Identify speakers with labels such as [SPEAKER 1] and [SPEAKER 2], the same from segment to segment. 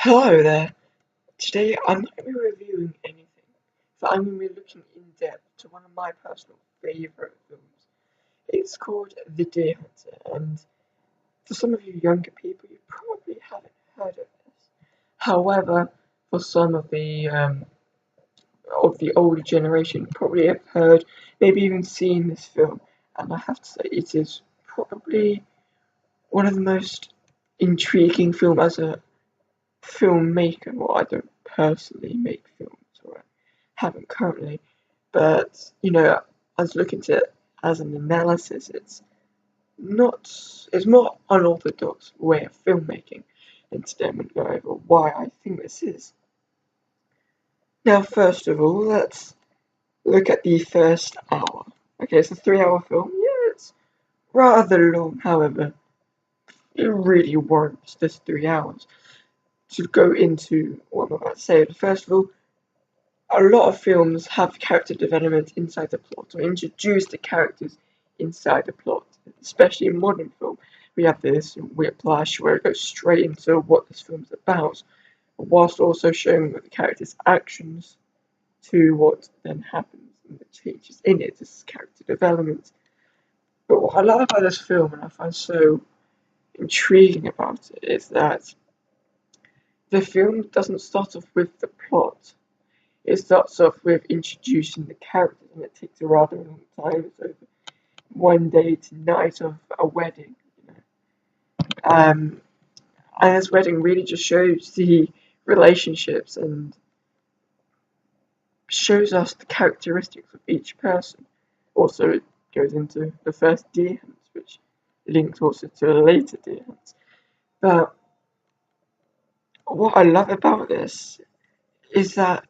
[SPEAKER 1] Hello there. Today I'm not going to be reviewing anything, but I'm going to be looking in depth to one of my personal favourite films. It's called The Deer Hunter, and for some of you younger people, you probably haven't heard of this. However, for some of the older generation, probably have heard, maybe even seen this film, and I have to say it is probably one of the most intriguing films as a filmmaker. Well, I don't personally make films, or I haven't currently, but I was looking at it as an analysis. Not, it's more unorthodox way of filmmaking, and today I'm going to go over why I think this is. Now, first of all, let's look at the first hour. Okay, it's a 3 hour film. Yeah, it's rather long, however, it really warrants this 3 hours. To go into what I'm about to say, first of all, a lot of films have character development inside the plot, or introduce the characters inside the plot, especially in modern film. We have this whiplash where it goes straight into what this film's about, whilst also showing the character's actions to what then happens and the changes in it. This is character development. But what I love about this film, and I find so intriguing about it, is that the film doesn't start off with the plot. It starts off with introducing the characters, and it takes a rather long time. It's over one day to night of a wedding. Um, and this wedding really just shows the relationships and shows us the characteristics of each person. Also, it goes into the first deer hunt, which links also to the later deer hunts. But what I love about this is that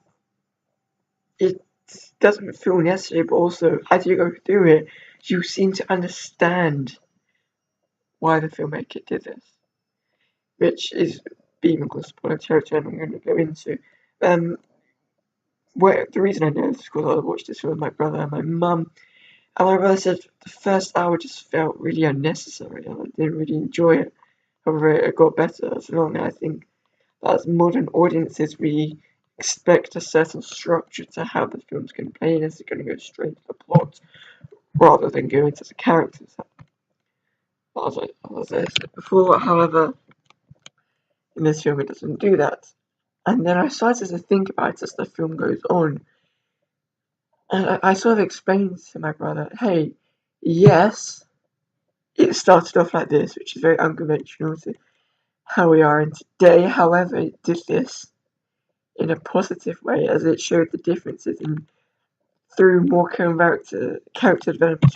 [SPEAKER 1] it doesn't feel necessary, but also as you go through it, you seem to understand why the filmmaker did this, which is being a spoiler territory, and I'm going to go into. Where the reason I know this is because I watched this film with my brother and my mum, and my brother said the first hour just felt really unnecessary, and I didn't really enjoy it. However, it got better as long. I think that as modern audiences, we expect a certain structure to how the film's going to play, and it's going to go straight to the plot rather than go into the characters. As I said before, however, in this film it doesn't do that. And then I started to think about it as the film goes on, and I sort of explained to my brother, hey, yes, it started off like this, which is very unconventional to how we are in today. However, it did this in a positive way, as it showed the differences and through more character development,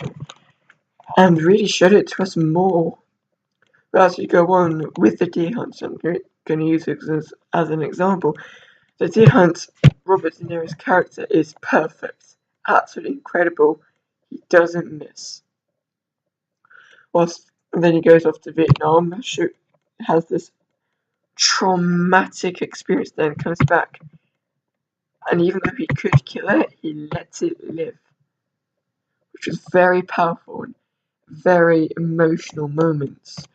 [SPEAKER 1] and really showed it to us more. But as we go on with the deer hunts, I'm going to use it as an example. The deer hunt, Robert De Niro's character is perfect, absolutely incredible. He doesn't miss. Whilst then he goes off to Vietnam, has this traumatic experience, then comes back, and even though he could kill it, he lets it live, which is very powerful and very emotional moments.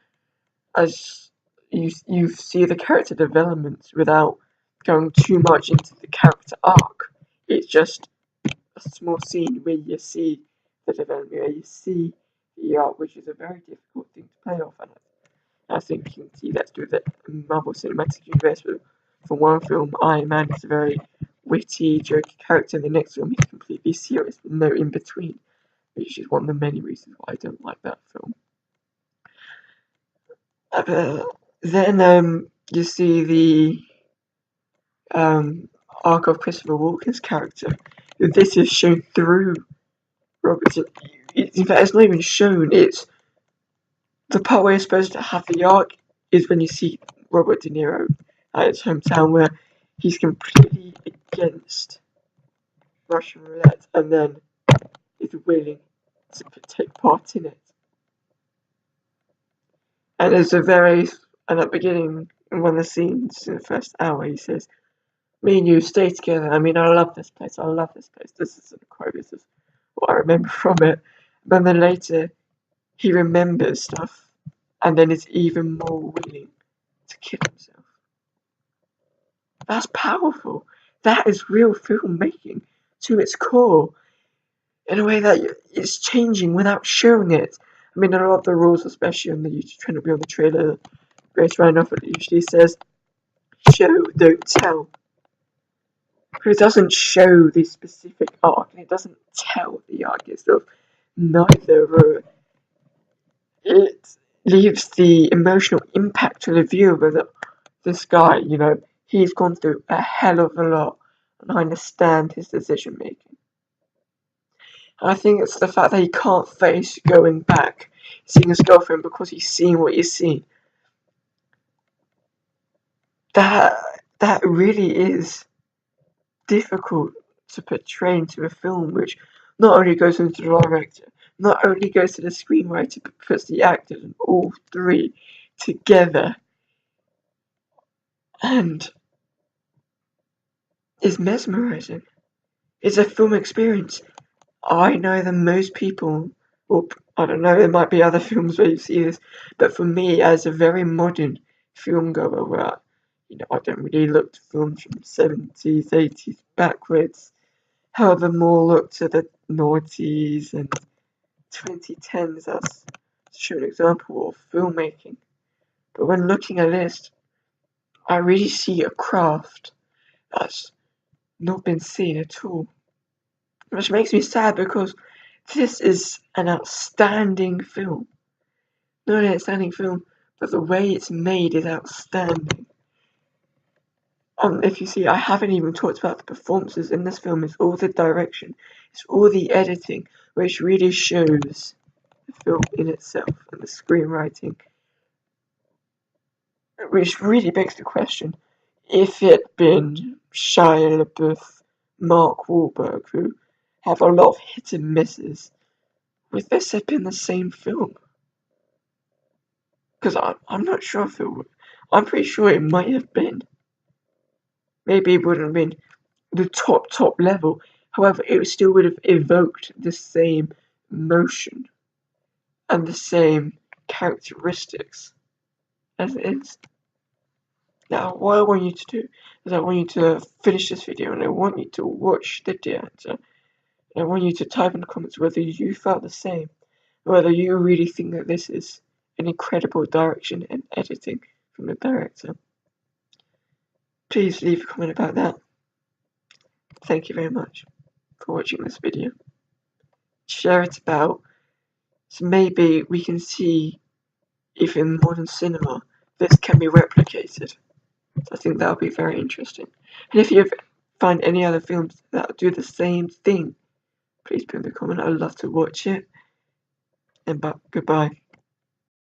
[SPEAKER 1] As you see the character development without going too much into the character arc. It's just a small scene where you see the development, where you see the arc, which is a very difficult thing to play off. And I think you can see that through the Marvel Cinematic Universe. For one film, Iron Man is a very witty, jokey character. In the next film, he's completely serious with no in between, which is one of the many reasons why I don't like that film. Then you see the arc of Christopher Walken's character. This is shown through Robert. In fact, it's not even shown. It's the part where you're supposed to have the arc is when you see Robert De Niro at his hometown, where he's completely against Russian roulette, and then is willing to take part in it. And there's at the beginning, in one of the scenes in the first hour, he says, "Me and you stay together. I mean, I love this place. I love this place." This isn't a quote. This is what I remember from it. But then later, he remembers stuff, and then is even more willing to kill himself. That's powerful. That is real filmmaking to its core, in a way that it's changing without showing it. I mean, a lot of the rules, especially on the YouTube channel, on the trailer, Grace Randolph usually says, show, don't tell. It doesn't show the specific arc, and it doesn't tell the arc itself. Neither. It leaves the emotional impact to the viewer that this guy, he's gone through a hell of a lot, and I understand his decision making. I think it's the fact that he can't face going back, seeing his girlfriend because he's seen what he's seen. That really is difficult to portray into a film, which not only goes into the director, not only goes to the screenwriter, but puts the actors and all three together, and is mesmerizing. It's a film experience. I know that most people, or I don't know, there might be other films where you see this, but for me, as a very modern film goer, where I don't really look to films from 70s, 80s backwards, however, more look to the noughties and 2010s as to show an example of filmmaking. But when looking at this, I really see a craft that's not been seen at all. Which makes me sad because this is an outstanding film. Not an outstanding film, but the way it's made is outstanding. If you see, I haven't even talked about the performances in this film. It's all the direction, it's all the editing, which really shows the film in itself and the screenwriting. Which really begs the question, if it had been Shia LaBeouf, Mark Wahlberg, who have a lot of hit and misses, would this have been the same film? Because I'm not sure if it would. I'm pretty sure it might have been. Maybe it wouldn't have been the top level. However, it still would have evoked the same emotion and the same characteristics as it is. Now, what I want you to do is I want you to finish this video and I want you to watch the theatre. I want you to type in the comments whether you felt the same, whether you really think that this is an incredible direction and editing from the director. Please leave a comment about that. Thank you very much for watching this video. Share it about, so maybe we can see if in modern cinema this can be replicated. I think that would be very interesting. And if you find any other films that do the same thing, please put in the comment. I'd love to watch it. And goodbye.